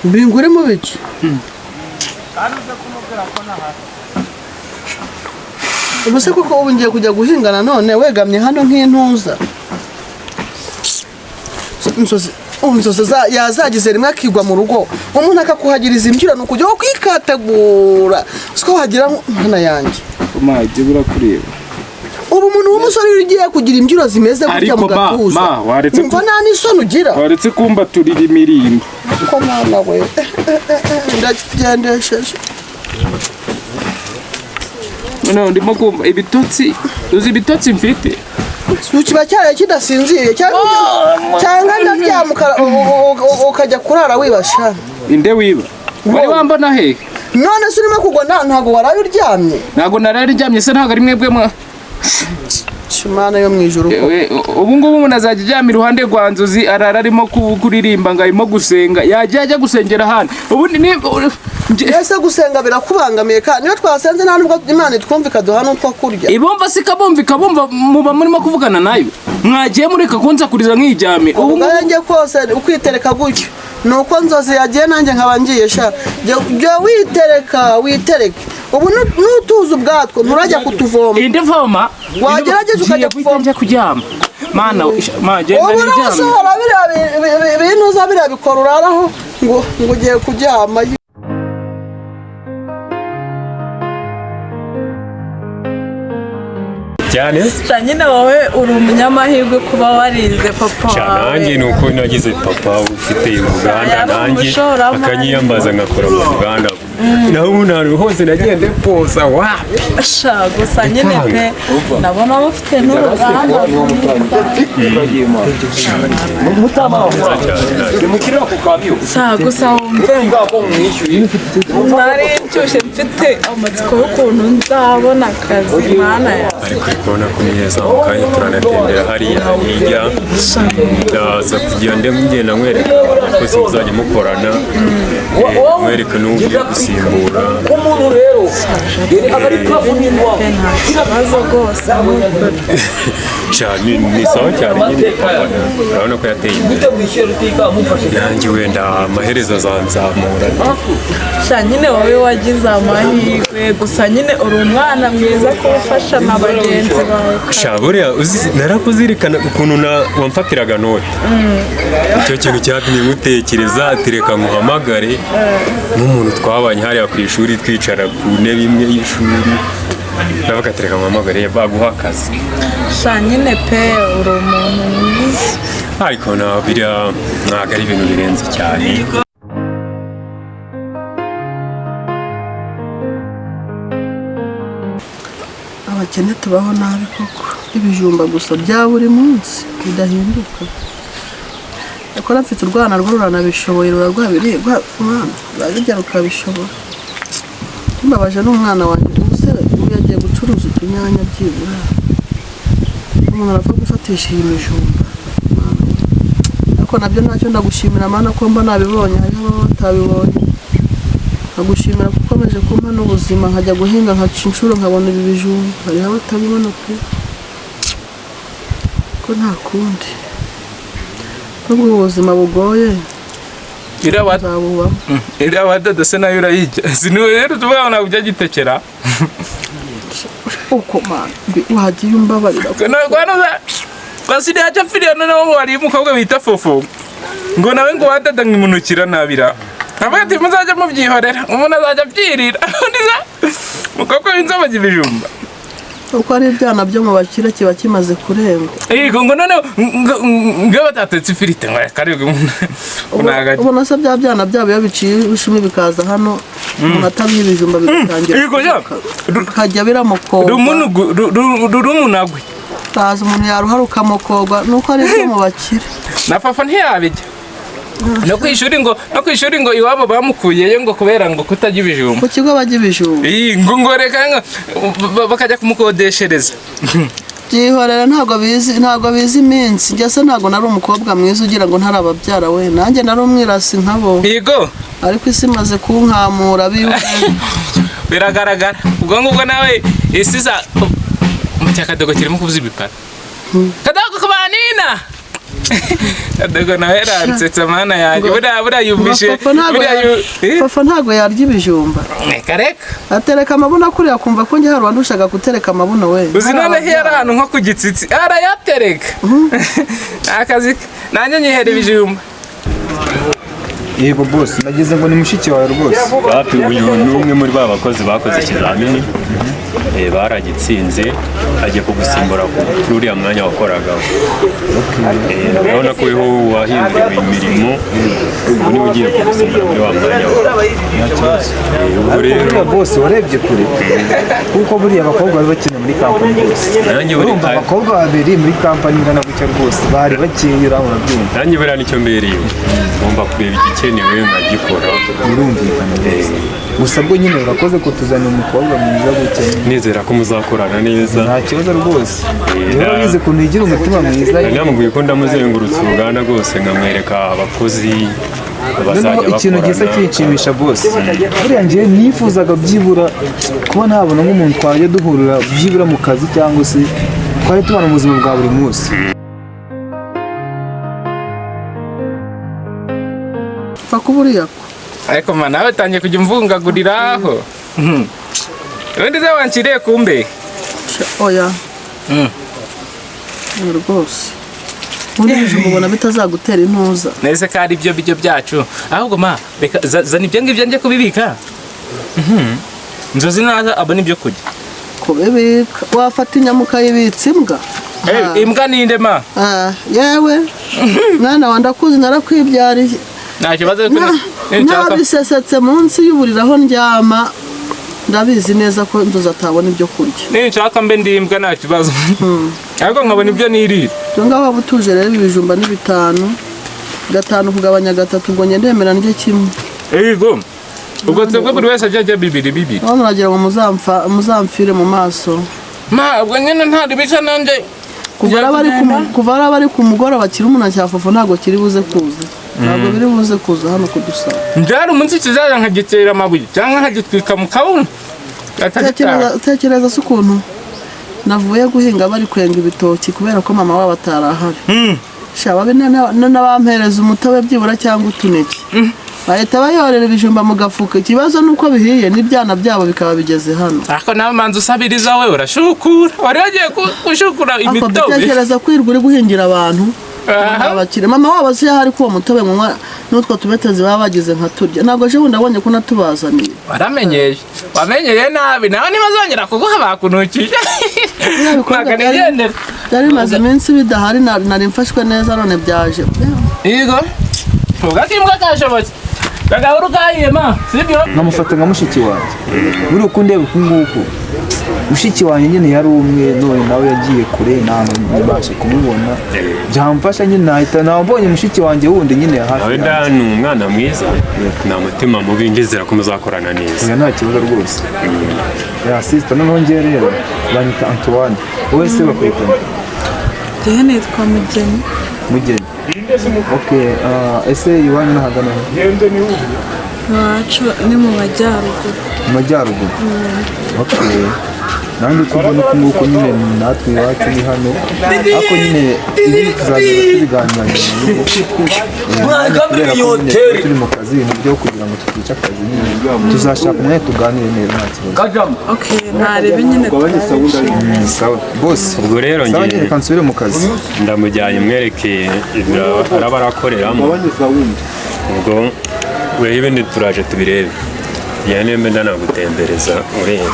Bingure mu biki ubuse kuko ubu ngiye kujya guhingana none wegamye hano nk'intuza umusozi yazagize rimwe akigwa mu rugo umuntu akakuhagiriza imbyiro n'ukujya kwikategura siko wagira nkana yanjye umajye burakureba ubu umuntu w'umusore ugiye kugira imbyiro zimeze gutya mu gatuza umva nta n'isoni ugira waretse kumba turira imirimbo ko mwana we ndagendesheje none ndimo kumva ibitotsi uzi ibitotsi mfite kiba cyaraye kidasinziye cyangwa ndabyamuka ukajya kurara wibasha inde wiba wari wambona he none se urimo kugwa ntago waraye uryamye ntago naraye uryamye se ntago ari mwebwe mwa Shimana yo mwijuru ubu ngubu umuntu azajya aryama iruhande rwa nzuzi arara arimo kuririmba ngo arimo gusenga yajya gusengera hano ubundi ni ese gusenga birakubangamiye kandi niyo twasenze nta nubwo Imana itwumvika duha n'utwo kurya ibomba sikabumva muba murimo kuvugana nayo mwagiye mureka kunza kuriza nk'ijyame ubu nganjye kose ukwitereka gutyo nuko nzozi yagiye nanjye nkaba ngiye sha jya witereke ubu nutuza ubwatwo nturajya kutuvoma inde voma wagerageza ukajya kuvoma kuryama mana magenda niryama ubu bintu uzabira bikora uraraho ngo ugiye kuryama cyane nyine wowe uri umunyamahirwe kuba warize papa nanjye nuko nagize papa ufite uruganda nanjye akanyiyambaza ngakora mu ruganda naho ubu ntabwo hose nagende posa sha gusa nyine pe ndabona bafite n'uruganda sha gusa wumve nari nshyushye mfite amatsiko y'ukuntu nzabona akazi mwana yawe ariko kubona ko neza mu kanya turanatembera hariya hirya ndaza kugenda ngenda nkwereka abakozi muzajya mukorana nkwereka n'uburyo gusimbura umuntu rero nta kibazo rwose ni sawa cyane nyine urabona ko yateye imbere yanjye wenda amaherezo azanzamura nyine wowe wagize amahirwe gusa nyine uri umwana mwiza ko ufasha na bagenzi bawe buriya narakuzirikana ukuntu wamfatiraga note icyo kintu cyatumye mutekereza atereka nkuhamagare n'umuntu twabanye hariya ku ishuri twicara ku ntebe imwe y'ishuri nabaga atereka nkuhamagare baguha akazi nyine pe uri umuntu mwiza ariko ntabwo ari ibintu birenze cyane abakene tubaho nabi koko ibijumba gusa bya buri munsi bidahinduka akora mfite urwana rwo ruranabishoboye rurarwabiri mwana bazijya rukabishobora mbabaje n'umwana wanjye ubuse ubu yagiye gucuruza utunyanya byibura umuntu arapfa gufatisha iyi mijumba ariko nabyo ntacyo ndagushimira mana ko mba nabibonye hariho batabibonye agushimira kuko ameje kumpa n'ubuzima nkajya guhinga nkaca inshuro nkabona ibi bijumba hariho abatabibona pe ko nta kundi nubwo ubuzima bugoye irawadada se nayo urayijya sinuwe rero tuvuga ntabwo ujya gitekera uko mana wagiye umbabarira kwasidi haca firiya noneho wari umukobwa bita fofo ngo nawe ngo wadada nkimunukira nabira avuga ati muzajya mubyihorera umuntu azajya abyirira umukobwa w'inzobe ajya ibijumba uko ari ibyana byo mu bakire kiba kimaze kurenga yego ngo noneho ngo batatetse ifiriti ngo karibwe ubona se bya byana byabo iyo biciye ibishumi bikaza hano umuntu atabiha ibijumba bigatangira bikajya biramukobwa rumunagwe baza umuntu yaruhara ukamukobwa nuko ari ibyo mu bakire na papa ntiyabijya no kwishuri ngo iwabo bamukuyeyo ngo kubera ngo kutajya ibijumba ku kigo bajya ibijumba ngo reka bakajya kumukodeshereza byihorera ntabwo bizi iminsi njye se ntabwo nari umukobwa mwiza ugira ngo ntarababyara we nanjye nari umwirasi nkabo yego ariko isi imaze kunkamura biragaragara ubwo ngubwo nawe isi za mu cyakadogo kirimo kuvuza ibipara kadogo kubanina Adego nawe yaransetsa mana yanjye buriya yumvishe Papa ntago yarya ibijumba kareka atereka amabuno kuri akumva ko nge hari wandushaka gutereka amabuno we uzi none hera ahantu nko ku gitsitsi arayatereka akazi nanjye nyihera ibijumba yego boss nagize ngo ni mushiki wawe rwose hafi uyu ni umwe muri ba bakozi bakoze ikizamini baragitsinze agiye kugusimbura kuri uriya mwanya wakoragaho urabona ko uriho wahinduriwe imirimo ubu niba ugiye kugusimbura muri wa mwanya wawe ubwo rero boss warebye kure kuko buriya abakobwa bari bakeneye muri kampani rwose urumva abakobwa babiri muri kampani ingana gutya rwose bari bakeye urabyumva nanjye buriya nicyo mbereye ngomba kureba igikenewe nkagikora birumvikana gusa bwo nyine urakoze kutuzanira umukobwa mwiza gutya nizera ko muzakorana neza nta kibazo rwose rero bize kuntu yigira umutima mwiza namubwiye ko ndamuzengurutse uruganda rwose nkamwereka abakozi bazajya bakorana ikintu gisa kwicisha bose buriya ngiye nifuzaga byibura kuba ntabona nk'umuntu twajya duhurira byibura mu kazi cyangwa se twari tubana mu buzima bwa buri munsi fakuburiya ariko mana nawe utangiye kujya umvungaguriraho ubundi se wanciriye kumbe oya rwose muri ibijumba ubona bitazagutera intuza nese ko ari ibyo biryo byacu ahubwo ma reka zana ibyo ngibyo njye kubibika nzozi naza abona ibyo kurya kubibika wafata inyama ukayibitsa imbwa imbwa ninde ma yewe mwana wa ndakuzi narakwibyariye nta kibazo ntabisesetse munsi y'uburiri aho ndyama ndabizi neza ko nzozi atabona ibyo kurya ninshaka mbe ndimbwa nta kibazo ariko nkabona ibyo nirira rero ngaho waba utuje rero ibijumba ni 5 gatanu kugabanya 3 ubwo njye ndemera ndye kimwe yego ubwo twebwe buri wese ajya bibiri aho muragira ngo muzamfire mu maso ma ubwo nyine ntari bica nanjye kuva bari ku mugoroba kiri umuntu cyafofo ntago kiri buze kuza ntabwo biri buze kuza hano kudusaba njyari umunsi kizaza nkagitera amabuye cyangwa nkagitwika mu kabuno tekereza se ukuntu navuye guhinga bari kwenga ibitoki kubera ko mama wabo atarahari shababe n'abampereza umutobe byibura cyangwa utuneke bahita bayorera ibijumba mu gafuka ikibazo nuko bihiye n'ibyana byabo bikaba bigeze hano ariko nawe manzi usabiriza we urashukura wari wagiye gushukura imitobe ako bitekereza kwirwa uri guhingira abantu abakire mama wabo se hari ko uwo mutobe munywa n'utwo tubetezi baba bagize nka turya ntabwo je bundi abonye ko natubazaniye wamenyeye nabi nawe ntibazongera kuguha bakunukiye yari maze iminsi bidahari nari mfashwe neza none byaje yego ugakimbwa kashobotse gagahuru kahiye ma sibyo nkamufata nka mushiki wanjye buri uko ndeba uku nguku mushiki wanjye nyine yari umwe none nawe yagiye kure ntabwo nibashe kumubona byamfasha nyine nahita nabonye mushiki wanjye wundi nyine hafi nawe ndani umwana mwiza nta mutima mubi ndizera ko muzakorana neza nta kibazo rwose ya sister noneho ngiye rero banyita Antoine wowe se bakwitana njyewe nitwa Mugeni okay ese iwanyu nahagana iwacu ni mu majyaruguru okay nanjye tubona uko nguko nyine natwe iwacu ni hano ariko nyine ibi tuzagenda tubiganira turi mu kazi ibintu byo kugira ngo tutice akazi nyine tuzashaka umwanya tuganire neza nta kibazo okay ntarebe nyine sawa boss ubwo rero ngiye reka nsubire mu kazi ndamujyanye mwereke ibyo araba arakoreramo ubwo wewe ibindi turaje tubirebe yani mbe ndanagutembereza ureba